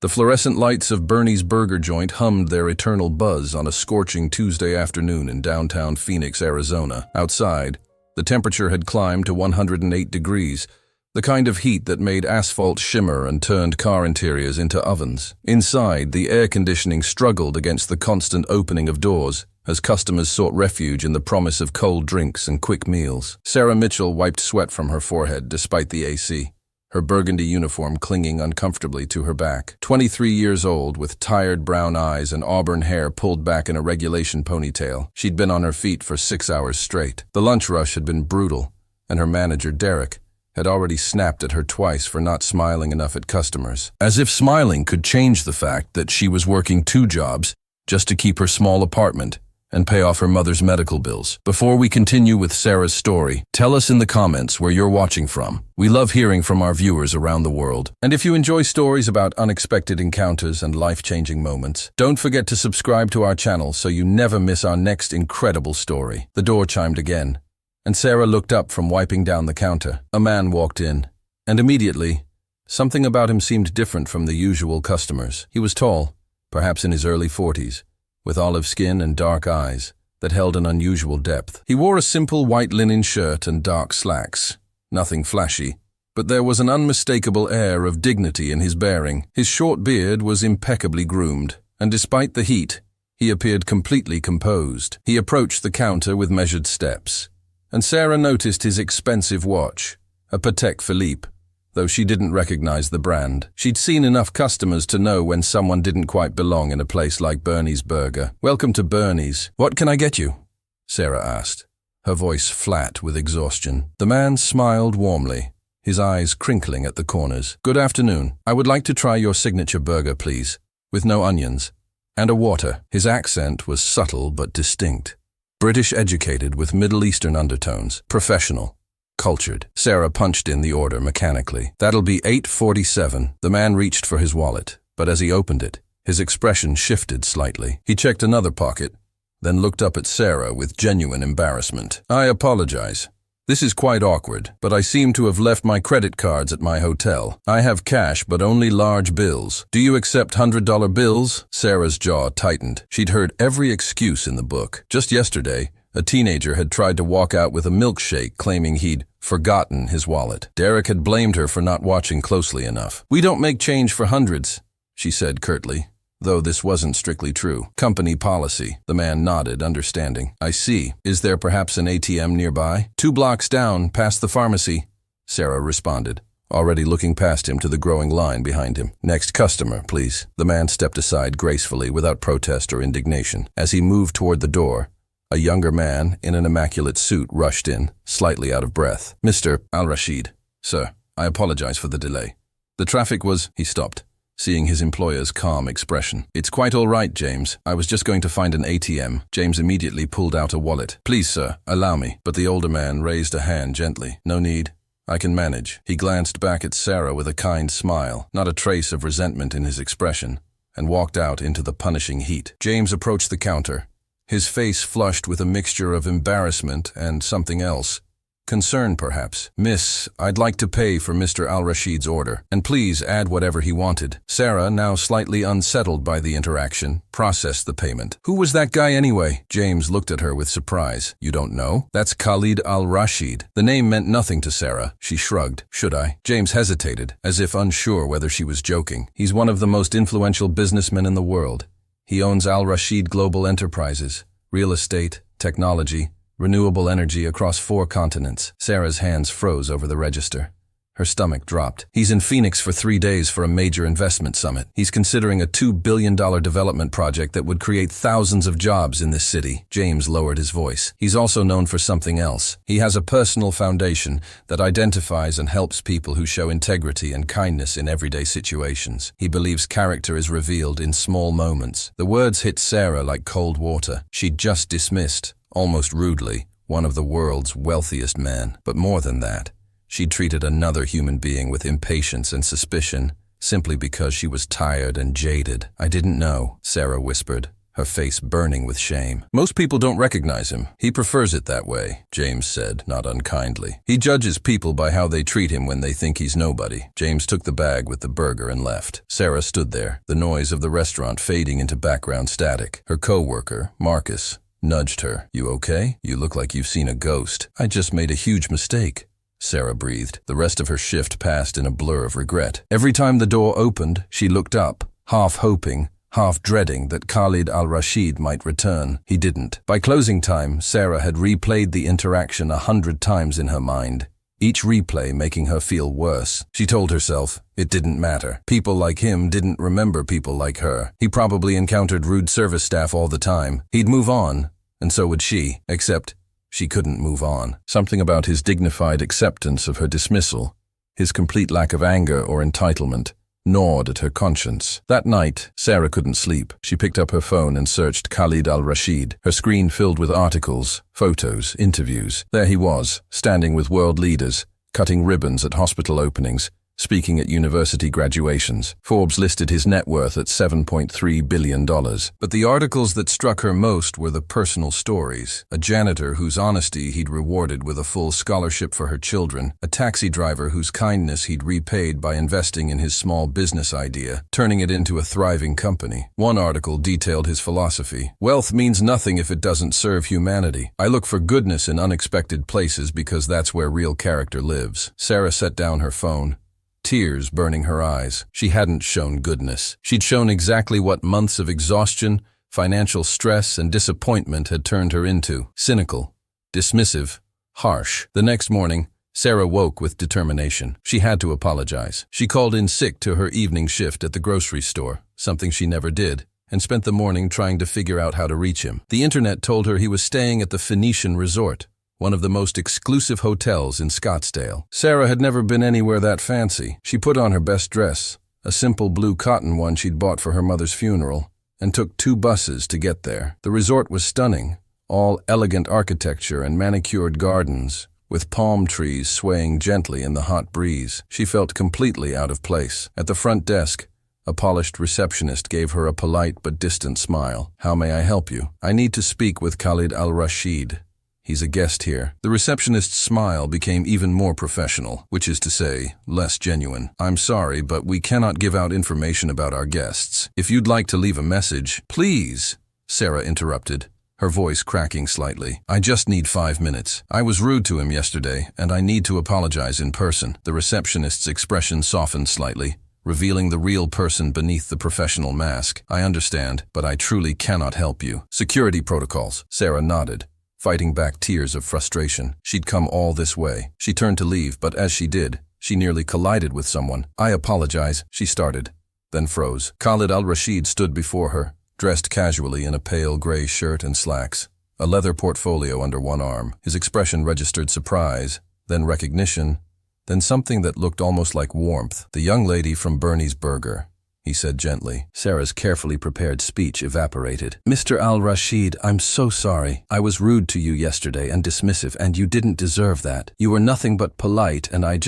The fluorescent lights of Bernie's burger joint hummed their eternal buzz on a scorching Tuesday afternoon in downtown Phoenix, Arizona. Outside, the temperature had climbed to 108 degrees, the kind of heat that made asphalt shimmer and turned car interiors into ovens. Inside, the air conditioning struggled against the constant opening of doors as customers sought refuge in the promise of cold drinks and quick meals. Sarah Mitchell wiped sweat from her forehead despite the AC, her burgundy uniform clinging uncomfortably to her back. 23 years old, with tired brown eyes and auburn hair pulled back in a regulation ponytail, she'd been on her feet for 6 hours straight. The lunch rush had been brutal, and her manager, Derek, had already snapped at her twice for not smiling enough at customers. As if smiling could change the fact that she was working 2 jobs just to keep her small apartment and pay off her mother's medical bills. Before we continue with Sarah's story, tell us in the comments where you're watching from. We love hearing from our viewers around the world. And if you enjoy stories about unexpected encounters and life-changing moments, don't forget to subscribe to our channel so you never miss our next incredible story. The door chimed again, and Sarah looked up from wiping down the counter. A man walked in, and immediately, something about him seemed different from the usual customers. He was tall, perhaps in his early 40s, with olive skin and dark eyes that held an unusual depth. He wore a simple white linen shirt and dark slacks. Nothing flashy, but there was an unmistakable air of dignity in his bearing. His short beard was impeccably groomed, and despite the heat, he appeared completely composed. He approached the counter with measured steps, and Sarah noticed his expensive watch, a Patek Philippe, though she didn't recognize the brand. She'd seen enough customers to know when someone didn't quite belong in a place like Bernie's Burger. "Welcome to Bernie's. What can I get you?" Sarah asked, her voice flat with exhaustion. The man smiled warmly, his eyes crinkling at the corners. "Good afternoon. I would like to try your signature burger, please, with no onions, and a water." His accent was subtle but distinct. British educated with Middle Eastern undertones. Professional. Cultured. Sarah punched in the order mechanically. "That'll be $8.47. The man reached for his wallet, but as he opened it, his expression shifted slightly. He checked another pocket, then looked up at Sarah with genuine embarrassment. "I apologize. This is quite awkward, but I seem to have left my credit cards at my hotel. I have cash, but only large bills. Do you accept $100 bills?" Sarah's jaw tightened. She'd heard every excuse in the book. Just yesterday, a teenager had tried to walk out with a milkshake claiming he'd forgotten his wallet. Derek had blamed her for not watching closely enough. "We don't make change for hundreds," she said curtly, though this wasn't strictly true. "Company policy." The man nodded, understanding. "I see. Is there perhaps an ATM nearby?" "2 blocks down, past the pharmacy," Sarah responded, already looking past him to the growing line behind him. "Next customer, please." The man stepped aside gracefully without protest or indignation. As he moved toward the door, a younger man in an immaculate suit rushed in, slightly out of breath. "Mr. Al-Rashid, sir, I apologize for the delay. The traffic was—" He stopped, seeing his employer's calm expression. "It's quite all right, James. I was just going to find an ATM." James immediately pulled out a wallet. "Please, sir, allow me." But the older man raised a hand gently. "No need. I can manage." He glanced back at Sarah with a kind smile, not a trace of resentment in his expression, and walked out into the punishing heat. James approached the counter, his face flushed with a mixture of embarrassment and something else. Concern, perhaps. "Miss, I'd like to pay for Mr. Al-Rashid's order, and please add whatever he wanted." Sarah, now slightly unsettled by the interaction, processed the payment. "Who was that guy anyway?" James looked at her with surprise. "You don't know? That's Khalid Al-Rashid." The name meant nothing to Sarah. She shrugged. "Should I?" James hesitated, as if unsure whether she was joking. "He's one of the most influential businessmen in the world. He owns Al-Rashid Global Enterprises, real estate, technology, renewable energy across 4 continents. Sarah's hands froze over the register. Her stomach dropped. "He's in Phoenix for 3 days for a major investment summit. He's considering a $2 billion development project that would create thousands of jobs in this city." James lowered his voice. "He's also known for something else. He has a personal foundation that identifies and helps people who show integrity and kindness in everyday situations. He believes character is revealed in small moments." The words hit Sarah like cold water. She'd just dismissed, almost rudely, one of the world's wealthiest men. But more than that, she treated another human being with impatience and suspicion simply because she was tired and jaded. "I didn't know," Sarah whispered, her face burning with shame. Most people don't recognize him. He prefers it that way, James said, not unkindly. He judges people by how they treat him when they think he's nobody. James took the bag with the burger and left. Sarah stood there, the noise of the restaurant fading into background static. Her co-worker, Marcus, nudged her. "You okay? You look like you've seen a ghost." "I just made a huge mistake," Sarah breathed. The rest of her shift passed in a blur of regret. Every time the door opened, she looked up, half hoping, half dreading that Khalid Al-Rashid might return. He didn't. By closing time, Sarah had replayed the interaction 100 times in her mind, each replay making her feel worse. She told herself it didn't matter. People like him didn't remember people like her. He probably encountered rude service staff all the time. He'd move on, and so would she, except she couldn't move on. Something about his dignified acceptance of her dismissal, his complete lack of anger or entitlement, gnawed at her conscience. That night, Sarah couldn't sleep. She picked up her phone and searched Khalid Al-Rashid, her screen filled with articles, photos, interviews. There he was, standing with world leaders, cutting ribbons at hospital openings, speaking at university graduations. Forbes listed his net worth at $7.3 billion. But the articles that struck her most were the personal stories. A janitor whose honesty he'd rewarded with a full scholarship for her children. A taxi driver whose kindness he'd repaid by investing in his small business idea, turning it into a thriving company. One article detailed his philosophy. "Wealth means nothing if it doesn't serve humanity. I look for goodness in unexpected places because that's where real character lives." Sarah set down her phone, tears burning her eyes. She hadn't shown goodness. She'd shown exactly what months of exhaustion, financial stress, and disappointment had turned her into. Cynical, dismissive, harsh. The next morning, Sarah woke with determination. She had to apologize. She called in sick to her evening shift at the grocery store, something she never did, and spent the morning trying to figure out how to reach him. The internet told her he was staying at the Phoenician Resort, one of the most exclusive hotels in Scottsdale. Sarah had never been anywhere that fancy. She put on her best dress, a simple blue cotton one she'd bought for her mother's funeral, and took 2 buses to get there. The resort was stunning, all elegant architecture and manicured gardens, with palm trees swaying gently in the hot breeze. She felt completely out of place. At the front desk, a polished receptionist gave her a polite but distant smile. "How may I help you?" "I need to speak with Khalid Al-Rashid. He's a guest here." The receptionist's smile became even more professional, which is to say, less genuine. "I'm sorry, but we cannot give out information about our guests. If you'd like to leave a message—" "Please," Sarah interrupted, her voice cracking slightly. "I just need 5 minutes. I was rude to him yesterday, and I need to apologize in person." The receptionist's expression softened slightly, revealing the real person beneath the professional mask. "I understand, but I truly cannot help you." "Security protocols." Sarah nodded, fighting back tears of frustration. She'd come all this way. She turned to leave, but as she did, she nearly collided with someone. "I apologize," she started, then froze. Khalid Al-Rashid stood before her, dressed casually in a pale gray shirt and slacks, a leather portfolio under one arm. His expression registered surprise, then recognition, then something that looked almost like warmth. "The young lady from Bernie's Burger," he said gently. Sarah's carefully prepared speech evaporated. "Mr. Al-Rashid, I'm so sorry. I was rude to you yesterday and dismissive, and you didn't deserve that. You were nothing but polite, and I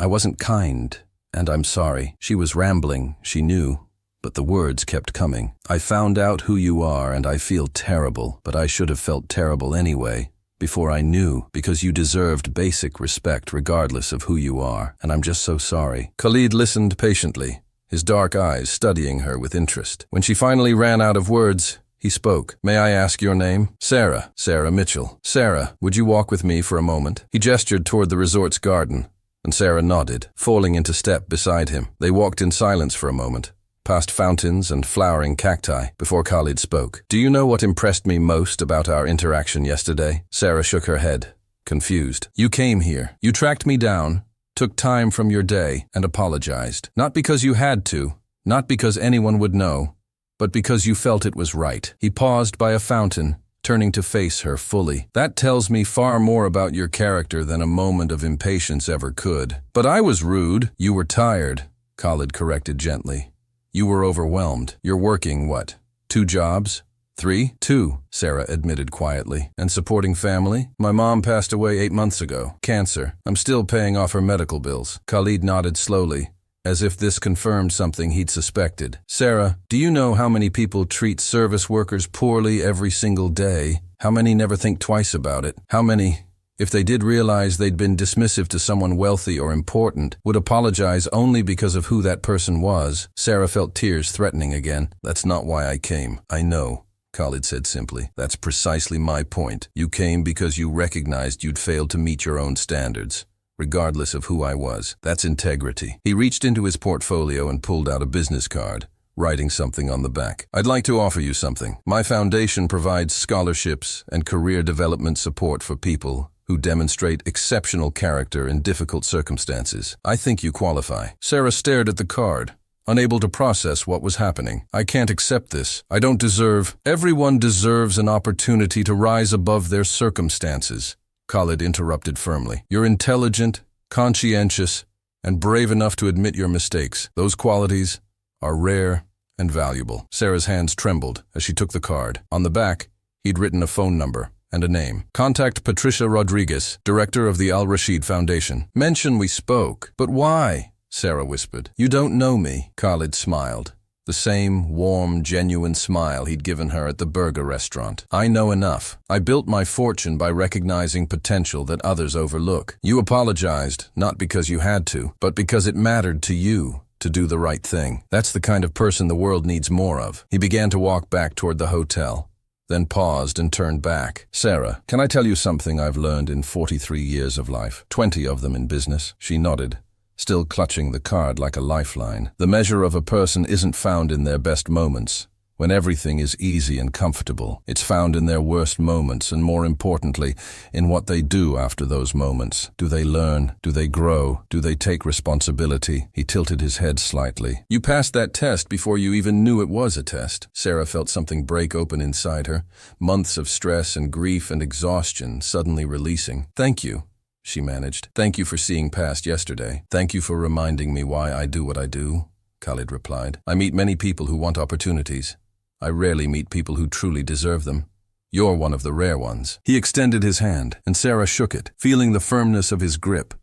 wasn't kind, and I'm sorry." She was rambling, she knew, but the words kept coming. "I found out who you are, and I feel terrible, but I should have felt terrible anyway, before I knew, because you deserved basic respect regardless of who you are, and I'm just so sorry." Khalid listened patiently, his dark eyes studying her with interest. When she finally ran out of words, he spoke. "May I ask your name?" "Sarah. Sarah Mitchell." "Sarah, would you walk with me for a moment?" He gestured toward the resort's garden, and Sarah nodded, falling into step beside him. They walked in silence for a moment, past fountains and flowering cacti, before Khalid spoke. "Do you know what impressed me most about our interaction yesterday?" Sarah shook her head, confused. "You came here. You tracked me down, took time from your day, and apologized. Not because you had to, not because anyone would know, but because you felt it was right." He paused by a fountain, turning to face her fully. "That tells me far more about your character than a moment of impatience ever could." "But I was rude." "You were tired," Khalid corrected gently. "You were overwhelmed. You're working, what, 2 jobs? 3? 2, Sarah admitted quietly. "And supporting family?" "My mom passed away 8 months ago. Cancer. I'm still paying off her medical bills." Khalid nodded slowly, as if this confirmed something he'd suspected. "Sarah, do you know how many people treat service workers poorly every single day? How many never think twice about it? How many, if they did realize they'd been dismissive to someone wealthy or important, would apologize only because of who that person was?" Sarah felt tears threatening again. "That's not why I came. I know," Khalid said simply. "That's precisely my point. You came because you recognized you'd failed to meet your own standards, regardless of who I was. That's integrity." He reached into his portfolio and pulled out a business card, writing something on the back. "I'd like to offer you something. My foundation provides scholarships and career development support for people who demonstrate exceptional character in difficult circumstances. I think you qualify." Sarah stared at the card, unable to process what was happening. "I can't accept this. I don't deserve. Everyone deserves an opportunity to rise above their circumstances," Khalid interrupted firmly. "You're intelligent, conscientious, and brave enough to admit your mistakes. Those qualities are rare and valuable." Sarah's hands trembled as she took the card. On the back, he'd written a phone number and a name. "Contact Patricia Rodriguez, director of the Al-Rashid Foundation. Mention we spoke." "But why?" Sarah whispered. "You don't know me." Khalid smiled, the same warm, genuine smile he'd given her at the burger restaurant. "I know enough. I built my fortune by recognizing potential that others overlook. You apologized, not because you had to, but because it mattered to you to do the right thing. That's the kind of person the world needs more of." He began to walk back toward the hotel, then paused and turned back. "Sarah, can I tell you something I've learned in 43 years of life, 20 of them in business?" She nodded, still clutching the card like a lifeline. "The measure of a person isn't found in their best moments, when everything is easy and comfortable. It's found in their worst moments, and more importantly, in what they do after those moments. Do they learn? Do they grow? Do they take responsibility?" He tilted his head slightly. "You passed that test before you even knew it was a test." Sarah felt something break open inside her, months of stress and grief and exhaustion suddenly releasing. "Thank you," she managed. "Thank you for seeing past yesterday. Thank you for reminding me why I do what I do," Khalid replied. "I meet many people who want opportunities. I rarely meet people who truly deserve them. You're one of the rare ones." He extended his hand, and Sarah shook it, feeling the firmness of his grip,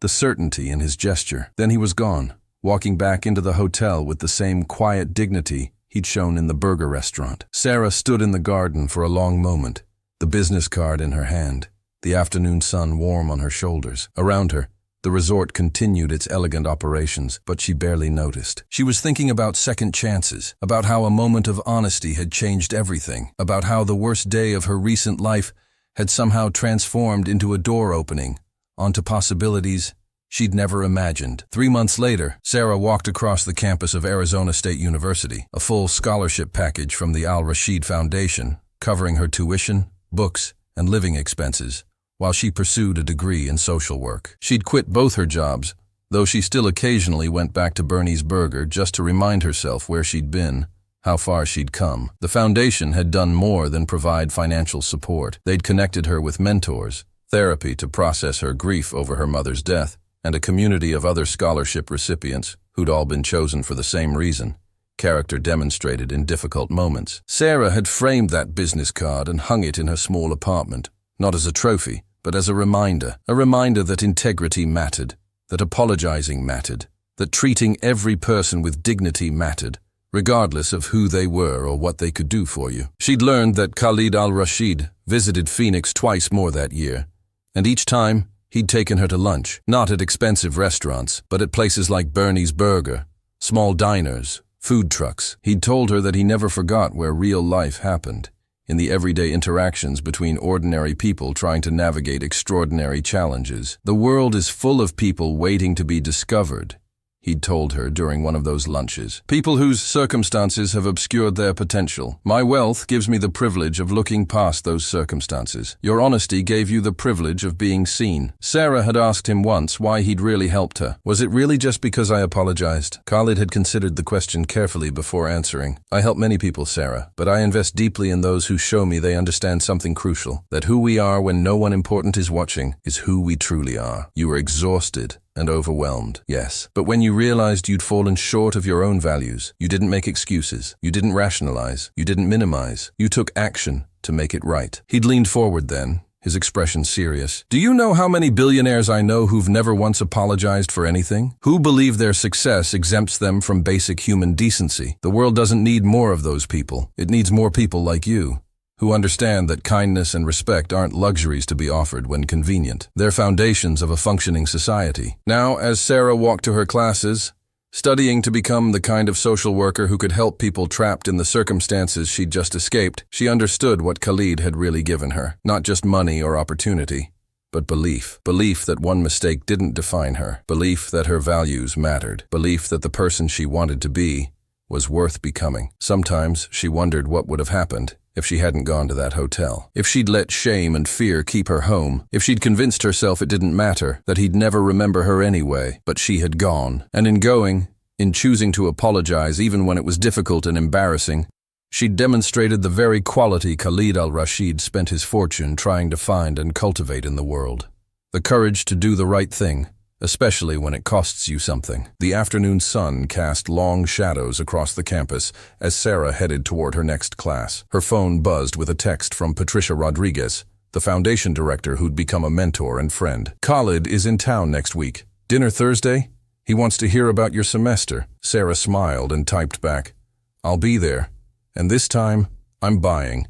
the certainty in his gesture. Then he was gone, walking back into the hotel with the same quiet dignity he'd shown in the burger restaurant. Sarah stood in the garden for a long moment, the business card in her hand, the afternoon sun warm on her shoulders. Around her, the resort continued its elegant operations, but she barely noticed. She was thinking about second chances, about how a moment of honesty had changed everything, about how the worst day of her recent life had somehow transformed into a door opening onto possibilities she'd never imagined. 3 months later, Sarah walked across the campus of Arizona State University, a full scholarship package from the Al-Rashid Foundation, covering her tuition, books, and living expenses, while she pursued a degree in social work. She'd quit both her jobs, though she still occasionally went back to Bernie's Burger just to remind herself where she'd been, how far she'd come. The foundation had done more than provide financial support. They'd connected her with mentors, therapy to process her grief over her mother's death, and a community of other scholarship recipients who'd all been chosen for the same reason: character demonstrated in difficult moments. Sarah had framed that business card and hung it in her small apartment, not as a trophy, but as a reminder that integrity mattered, that apologizing mattered, that treating every person with dignity mattered, regardless of who they were or what they could do for you. She'd learned that Khalid Al-Rashid visited Phoenix twice more that year, and each time he'd taken her to lunch, not at expensive restaurants, but at places like Bernie's Burger, small diners, food trucks. He'd told her that he never forgot where real life happened, in the everyday interactions between ordinary people trying to navigate extraordinary challenges. "The world is full of people waiting to be discovered," he'd told her during one of those lunches. "People whose circumstances have obscured their potential. My wealth gives me the privilege of looking past those circumstances. Your honesty gave you the privilege of being seen." Sarah had asked him once why he'd really helped her. "Was it really just because I apologized?" Khalid had considered the question carefully before answering. "I help many people, Sarah, but I invest deeply in those who show me they understand something crucial, that who we are when no one important is watching is who we truly are." You were exhausted and overwhelmed, yes. But when you realized you'd fallen short of your own values, you didn't make excuses, you didn't rationalize, you didn't minimize, you took action to make it right. He'd leaned forward then, his expression serious. Do you know how many billionaires I know who've never once apologized for anything? Who believe their success exempts them from basic human decency? The world doesn't need more of those people. It needs more people like you, who understand that kindness and respect aren't luxuries to be offered when convenient. They're foundations of a functioning society. Now, as Sarah walked to her classes, studying to become the kind of social worker who could help people trapped in the circumstances she'd just escaped, she understood what Khalid had really given her. Not just money or opportunity, but belief. Belief that one mistake didn't define her. Belief that her values mattered. Belief that the person she wanted to be was worth becoming. Sometimes she wondered what would have happened if she hadn't gone to that hotel. If she'd let shame and fear keep her home. If she'd convinced herself it didn't matter, that he'd never remember her anyway. But she had gone. And in going, in choosing to apologize even when it was difficult and embarrassing, she'd demonstrated the very quality Khalid Al-Rashid spent his fortune trying to find and cultivate in the world. The courage to do the right thing, especially when it costs you something. The afternoon sun cast long shadows across the campus as Sarah headed toward her next class. Her phone buzzed with a text from Patricia Rodriguez, the foundation director who'd become a mentor and friend. Khalid is in town next week. Dinner Thursday? He wants to hear about your semester. Sarah smiled and typed back, I'll be there. And this time, I'm buying,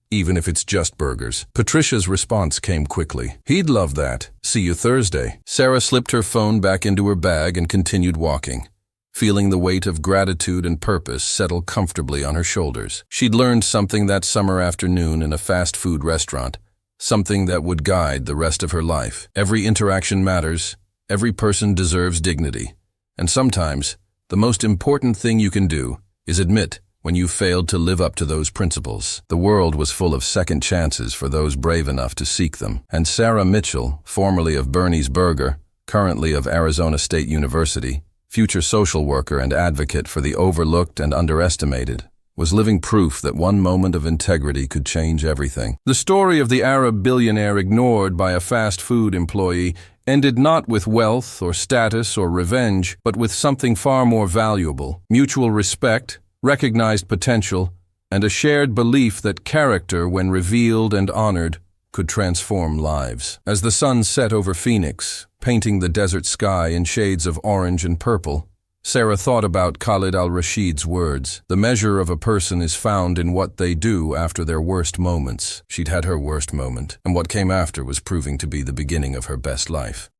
even if it's just burgers. Patricia's response came quickly. He'd love that. See you Thursday. Sarah slipped her phone back into her bag and continued walking, feeling the weight of gratitude and purpose settle comfortably on her shoulders. She'd learned something that summer afternoon in a fast food restaurant, something that would guide the rest of her life. Every interaction matters. Every person deserves dignity. And sometimes, the most important thing you can do is admit when you failed to live up to those principles. The world was full of second chances for those brave enough to seek them. And Sarah Mitchell, formerly of Bernie's Burger, currently of Arizona State University, future social worker and advocate for the overlooked and underestimated, was living proof that one moment of integrity could change everything. The story of the Arab billionaire ignored by a fast food employee ended not with wealth or status or revenge, but with something far more valuable: mutual respect, recognized potential, and a shared belief that character, when revealed and honored, could transform lives. As the sun set over Phoenix, painting the desert sky in shades of orange and purple, Sarah thought about Khalid Al-Rashid's words. The measure of a person is found in what they do after their worst moments. She'd had her worst moment, and what came after was proving to be the beginning of her best life.